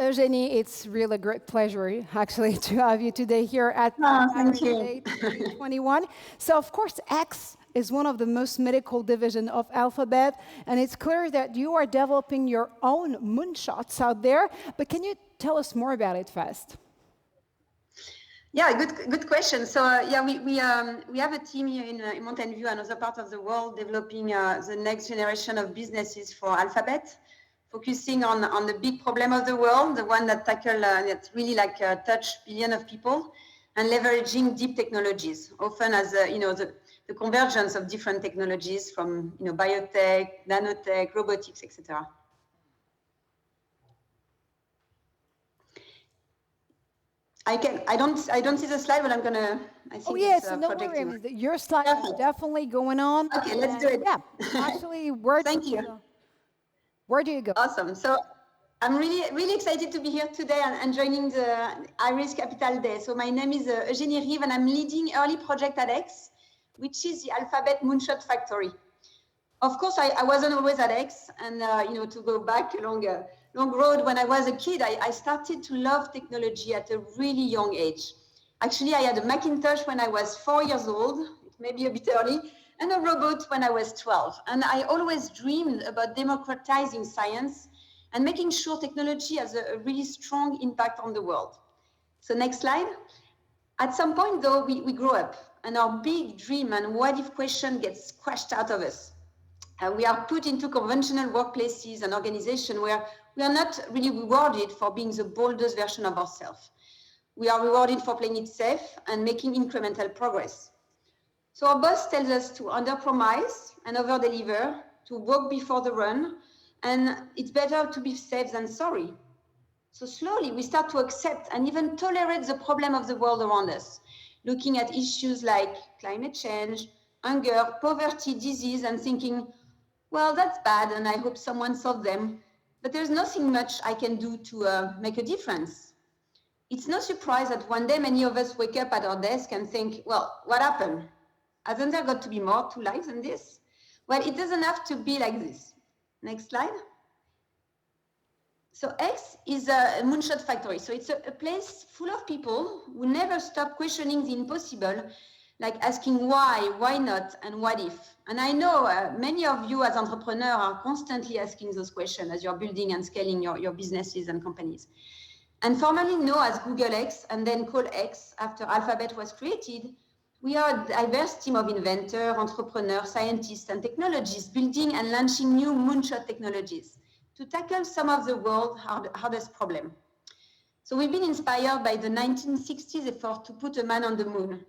Eugenie, it's really a great pleasure actually to have you today here at Oh, thank Hackers you. Day 2021. So, of course, X is one of the most medical division of Alphabet, and it's clear that you are developing your own moonshots out there. But can you tell us more about it first? Yeah, good question. So we have a team here in Mountain View and other parts of the world developing the next generation of businesses for Alphabet, focusing on the big problem of the world, the one that that really touch billion of people, and leveraging deep technologies, often as the convergence of different technologies from biotech, nanotech, robotics, etc. I don't see the slide, but I Oh think it's yes, no worry. I projecting. mean, your slide is Perfect. definitely going on. Okay, let's do it. Yeah, actually, Thank you. where do you go? Awesome. So I'm really excited to be here today and joining the Iris Capital Day. So my name is Eugénie Rive, and I'm leading early project at X, which is the Alphabet Moonshot Factory. Of course, I wasn't always at X, and to go back along a long road, when I was a kid, I started to love technology at a really young age. Actually, I had a Macintosh when I was 4 years old, it may be a bit early, and a robot when I was 12. And I always dreamed about democratizing science and making sure technology has a really strong impact on the world. So next slide. At some point, though, we grow up, and our big dream and what if question gets squashed out of us. We are put into conventional workplaces and organizations where we are not really rewarded for being the boldest version of ourselves. We are rewarded for playing it safe and making incremental progress. So our boss tells us to underpromise and overdeliver, to walk before the run, and it's better to be safe than sorry. So slowly we start to accept and even tolerate the problem of the world around us, looking at issues like climate change, hunger, poverty, disease, and thinking, well, that's bad, and I hope someone solves them, but there's nothing much I can do to make a difference. It's no surprise that one day many of us wake up at our desk and think, well, what happened? Hasn't there got to be more to life than this? Well, it doesn't have to be like this. Next slide. So X is a moonshot factory. So it's a place full of people who never stop questioning the impossible, like asking why not, and what if. And I know many of you as entrepreneurs are constantly asking those questions as you're building and scaling your businesses and companies. And formerly known as Google X and then called X after Alphabet was created, we are a diverse team of inventors, entrepreneurs, scientists, and technologists building and launching new moonshot technologies to tackle some of the world's hardest problems. So we've been inspired by the 1960s effort to put a man on the moon.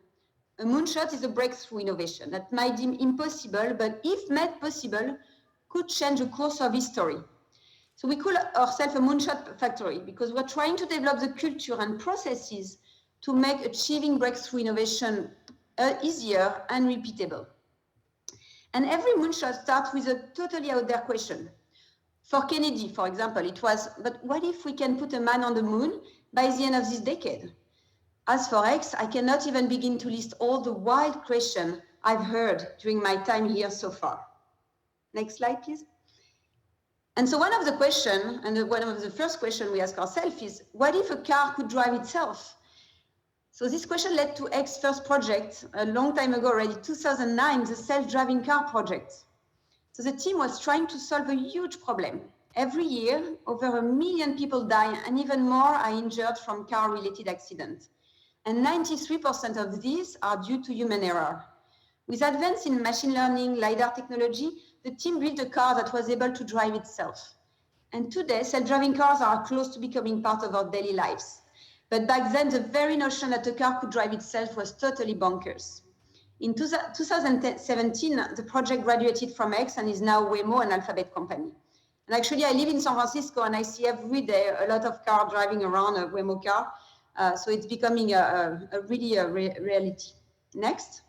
A moonshot is a breakthrough innovation that might seem impossible, but if made possible, could change the course of history. So we call ourselves a moonshot factory because we're trying to develop the culture and processes to make achieving breakthrough innovation easier and repeatable. And every moonshot starts with a totally out there question. For Kennedy, for example, it was, but what if we can put a man on the moon by the end of this decade? As for X, I cannot even begin to list all the wild questions I've heard during my time here so far. Next slide, please. And so one of the questions, and one of the first questions we ask ourselves is, what if a car could drive itself? So this question led to X's first project a long time ago already, 2009, the self-driving car project. So the team was trying to solve a huge problem. Every year, over 1 million people die and even more are injured from car-related accidents. And 93% of these are due to human error. With advance in machine learning, LiDAR technology, the team built a car that was able to drive itself. And today, self-driving cars are close to becoming part of our daily lives. But back then, the very notion that a car could drive itself was totally bonkers. In 2017, the project graduated from X and is now Waymo, an Alphabet company. And actually, I live in San Francisco and I see every day a lot of cars driving around a Waymo car. So it's becoming a reality. Next.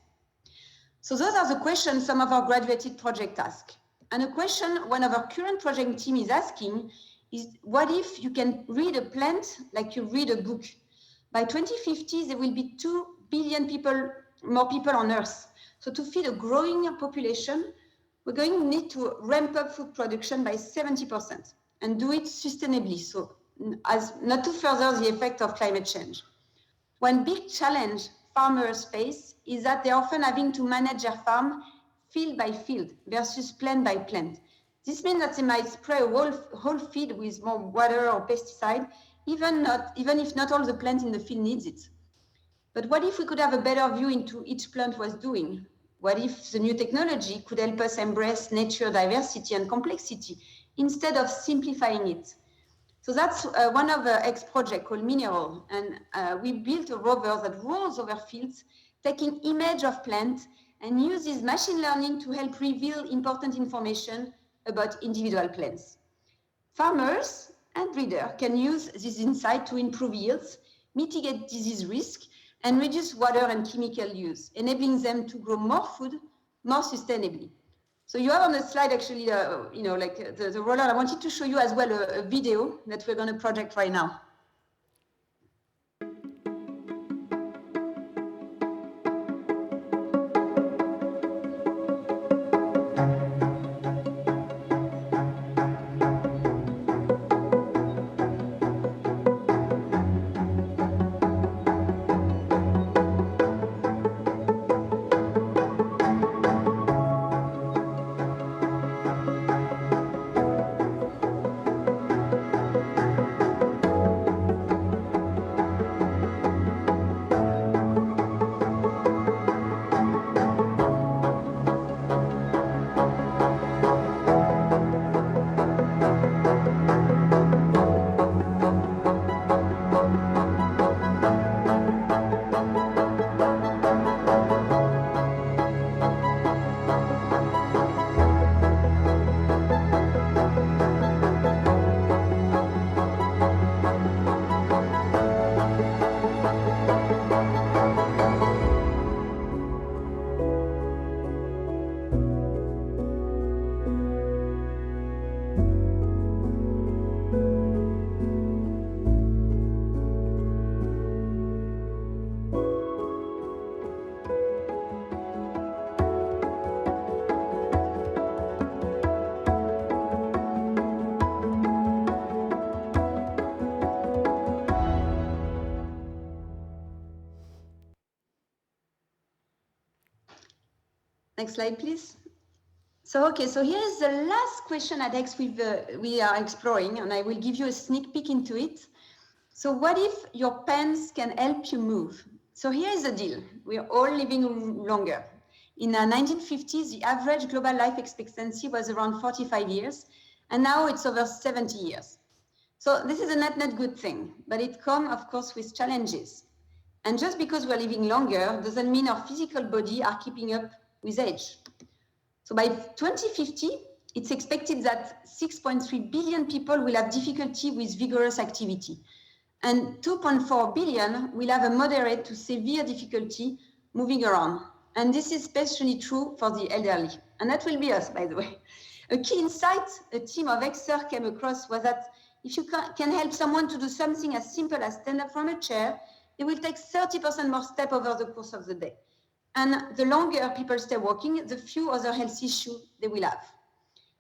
So those are the questions some of our graduated projects ask. And a question one of our current project team is asking is, what if you can read a plant like you read a book? By 2050, there will be 2 billion more people on Earth. So to feed a growing population, we're going to need to ramp up food production by 70% and do it sustainably. So as not to further the effect of climate change. One big challenge farmers face is that they're often having to manage their farm field by field versus plant by plant. This means that they might spray a whole field with more water or pesticide, even if not all the plant in the field needs it. But what if we could have a better view into each plant was doing? What if the new technology could help us embrace nature diversity and complexity instead of simplifying it? So that's one of the X project called Mineral. And we built a rover that rolls over fields, taking image of plants and uses machine learning to help reveal important information about individual plants. Farmers and breeders can use this insight to improve yields, mitigate disease risk, and reduce water and chemical use, enabling them to grow more food more sustainably. So you have on the slide actually, the roller. I wanted to show you as well a video that we're going to project right now. Next slide, please. So here is the last question at X we are exploring, and I will give you a sneak peek into it. So what if your pens can help you move? So here is the deal. We are all living longer. In the 1950s, the average global life expectancy was around 45 years, and now it's over 70 years. So this is a net good thing, but it comes, of course, with challenges. And just because we're living longer doesn't mean our physical body are keeping up with age. So by 2050, it's expected that 6.3 billion people will have difficulty with vigorous activity, and 2.4 billion will have a moderate to severe difficulty moving around. And this is especially true for the elderly. And that will be us, by the way. A key insight a team of experts came across was that if you can help someone to do something as simple as stand up from a chair, they will take 30% more steps over the course of the day. And the longer people stay walking, the fewer other health issues they will have.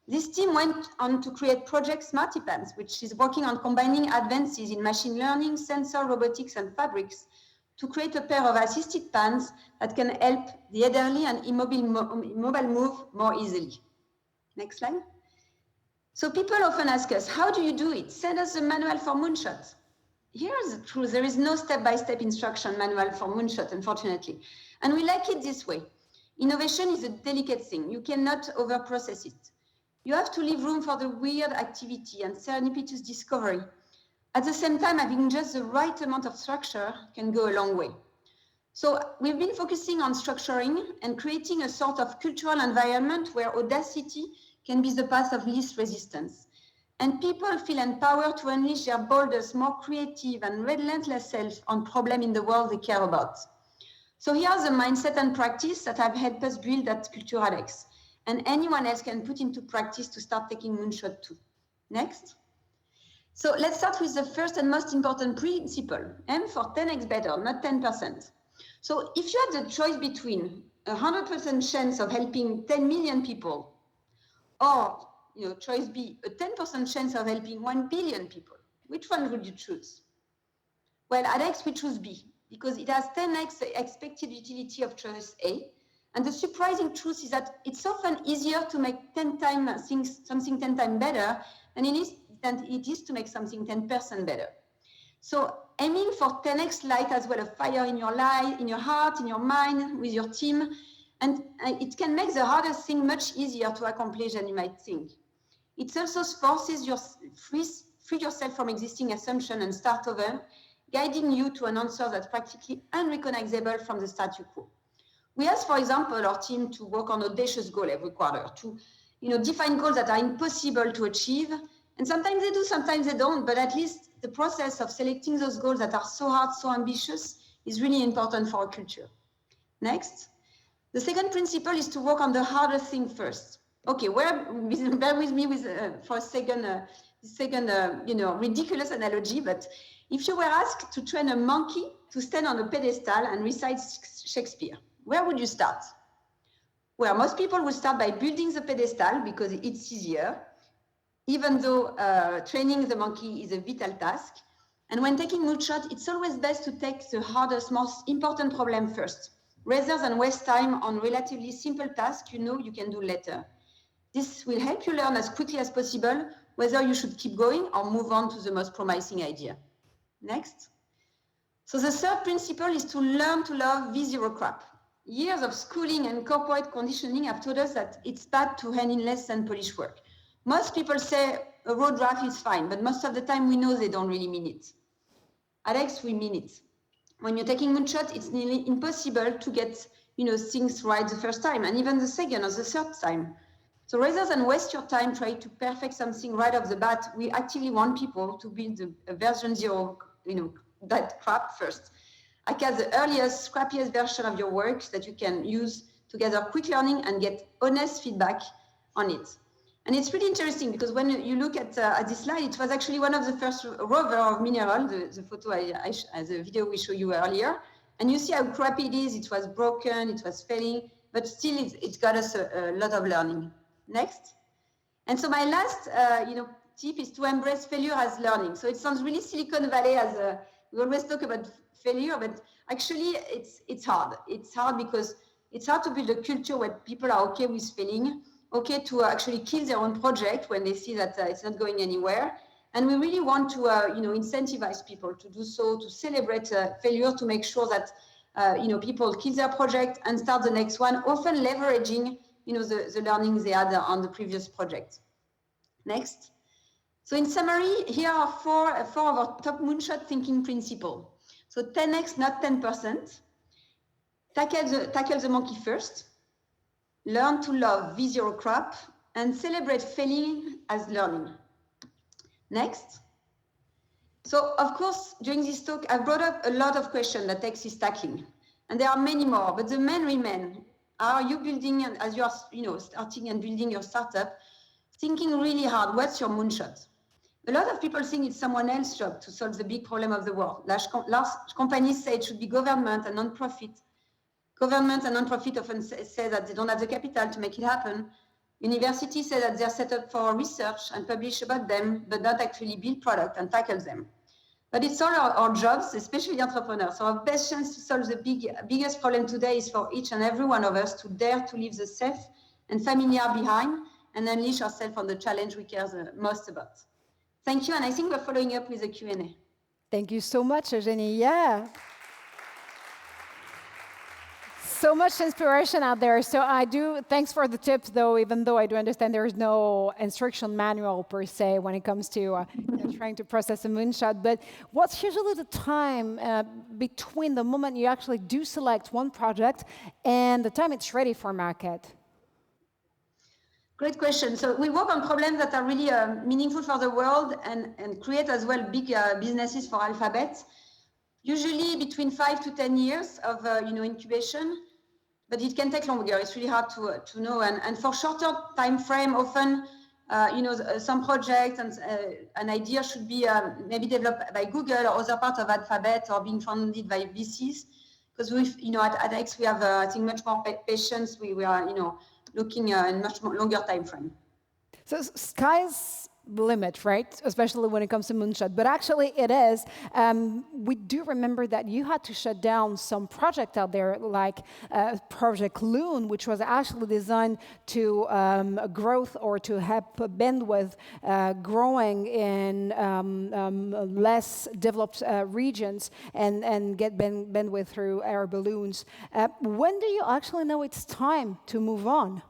This team went on to create Project SmartyPans, which is working on combining advances in machine learning, sensor, robotics, and fabrics to create a pair of assisted pans that can help the elderly and immobile move more easily. Next slide. So people often ask us, how do you do it? Send us a manual for moonshots. Here's the truth. There is no step-by-step instruction manual for moonshot, unfortunately. And we like it this way. Innovation is a delicate thing. You cannot overprocess it. You have to leave room for the weird activity and serendipitous discovery. At the same time, having just the right amount of structure can go a long way. So we've been focusing on structuring and creating a sort of cultural environment where audacity can be the path of least resistance. And people feel empowered to unleash their boldest, more creative and relentless self on problems in the world they care about. So here's the mindset and practice that have helped us build at Cultural X, and anyone else can put into practice to start taking moonshot too. Next. So let's start with the first and most important principle. Aim for 10x better, not 10%. So if you had the choice between 100% chance of helping 10 million people, or choice B, a 10% chance of helping 1 billion people, Which one would you choose? Well, at X, we choose B because it has 10x expected utility of choice A. And the surprising truth is that it's often easier to make something 10 times better than it is to make something 10% better. So aiming for 10x light as well a fire in your life, in your heart, in your mind, with your team. And it can make the hardest thing much easier to accomplish than you might think. It also forces you free yourself from existing assumptions and start over, guiding you to an answer that's practically unrecognizable from the status quo. We ask, for example, our team to work on audacious goals every quarter, to define goals that are impossible to achieve. And sometimes they do, sometimes they don't, but at least the process of selecting those goals that are so hard, so ambitious is really important for our culture. Next. The second principle is to work on the harder thing first. Okay, bear with me for a second, ridiculous analogy, but if you were asked to train a monkey to stand on a pedestal and recite Shakespeare, where would you start? Well, most people would start by building the pedestal because it's easier, even though training the monkey is a vital task. And when taking moonshot, it's always best to take the hardest, most important problem first, rather than waste time on relatively simple tasks you can do later. This will help you learn as quickly as possible whether you should keep going or move on to the most promising idea. Next. So the third principle is to learn to love V0 crap. Years of schooling and corporate conditioning have taught us that it's bad to hand in less than polished work. Most people say a raw draft is fine, but most of the time we know they don't really mean it. At X, we mean it. When you're taking moonshot, it's nearly impossible to get things right the first time, and even the second or the third time. So rather than waste your time trying to perfect something right off the bat, we actively want people to build a version 0, that crap first. I guess the earliest, scrappiest version of your work that you can use to gather quick learning and get honest feedback on it. And it's really interesting because when you look at this slide, it was actually one of the first rover of Mineral, the photo, the video we showed you earlier. And you see how crappy it is. It was broken, it was failing, but still it got us a lot of learning. Next. And so my last tip is to embrace failure as learning. So it sounds really Silicon Valley we always talk about failure, but actually it's hard. It's hard because it's hard to build a culture where people are okay with failing, okay to actually kill their own project when they see that it's not going anywhere. And we really want to incentivize people to do so, to celebrate failure, to make sure that people kill their project and start the next one, often leveraging the learnings they had on the previous project. Next. So in summary, here are four of our top moonshot thinking principles. So 10x, not 10%. Tackle the monkey first. Learn to love V0 crap and celebrate failing as learning. Next. So of course, during this talk, I've brought up a lot of questions that X is tackling. And there are many more, but the main remain. Are you building, as you are starting and building your startup, thinking really hard, what's your moonshot? A lot of people think it's someone else's job to solve the big problem of the world. Large companies say it should be government and non-profit. Government and non-profit often say that they don't have the capital to make it happen. Universities say that they're set up for research and publish about them, but not actually build product and tackle them. But it's all our jobs, especially entrepreneurs. So our best chance to solve the biggest problem today is for each and every one of us to dare to leave the safe and familiar behind and unleash ourselves on the challenge we care the most about. Thank you, and I think we're following up with a Q&A. Thank you so much, Eugénie. Yeah. So much inspiration out there. So thanks for the tips, though, even though I do understand there is no instruction manual per se when it comes to trying to process a moonshot. But what's usually the time between the moment you actually do select one project and the time it's ready for market? Great question. So we work on problems that are really meaningful for the world and create as well big businesses for Alphabet. Usually between 5 to 10 years of incubation, but it can take longer. It's really hard to know. And for shorter time frame, often some projects and an idea should be maybe developed by Google or other part of Alphabet or being funded by VCs. Because at X we have I think much more patience. We are looking in much more longer time frame. So sky's limit, right? Especially when it comes to Moonshot. But actually, it is. We do remember that you had to shut down some project out there, like Project Loon, which was actually designed to growth or to help bandwidth growing in less developed regions and get bandwidth through air balloons. When do you actually know it's time to move on?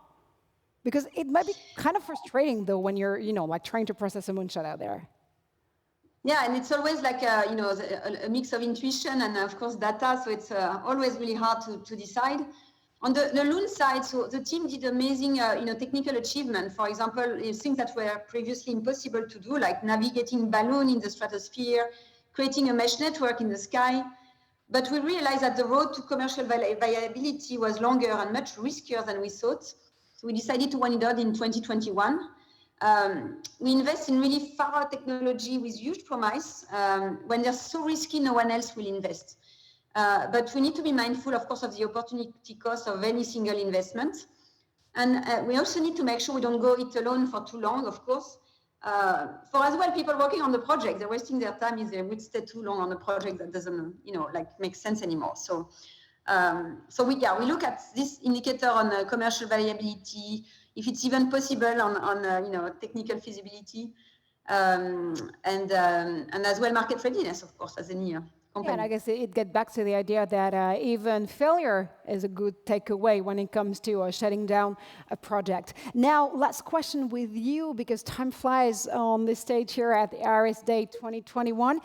Because it might be kind of frustrating, though, when you're, like trying to process a moonshot out there. Yeah, and it's always like a mix of intuition and of course data. So it's always really hard to decide. On the Loon side, so the team did amazing, technical achievement. For example, things that were previously impossible to do, like navigating balloon in the stratosphere, creating a mesh network in the sky. But we realized that the road to commercial viability was longer and much riskier than we thought. So we decided to wind it out in 2021. We invest in really far technology with huge promise. When they're so risky, no one else will invest. But we need to be mindful, of course, of the opportunity cost of any single investment. And we also need to make sure we don't go it alone for too long, of course. For as well, people working on the project, they're wasting their time if they would stay too long on a project that doesn't, make sense anymore. So we look at this indicator on commercial viability, if it's even possible on technical feasibility, and as well market readiness, of course, as any company. Yeah, and I guess it gets back to the idea that even failure is a good takeaway when it comes to shutting down a project. Now, last question with you, because time flies on this stage here at the Iris Day 2021.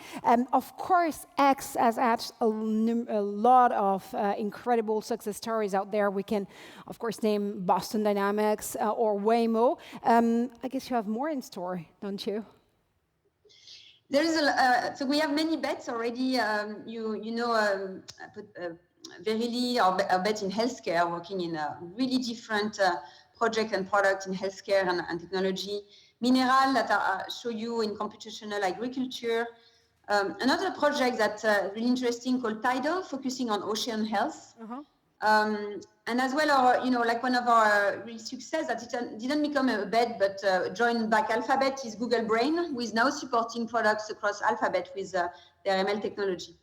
Of course, X has had a lot of incredible success stories out there. We can, of course, name Boston Dynamics or Waymo. I guess you have more in store, don't you? There is so we have many bets already. Verily, our bet in healthcare, working in a really different project and product in healthcare and technology. Mineral that show you in computational agriculture. Another project that's really interesting called Tidal, focusing on ocean health. And as well, one of our real success that didn't become a bet, but joined back Alphabet is Google Brain, who is now supporting products across Alphabet with their ML technology.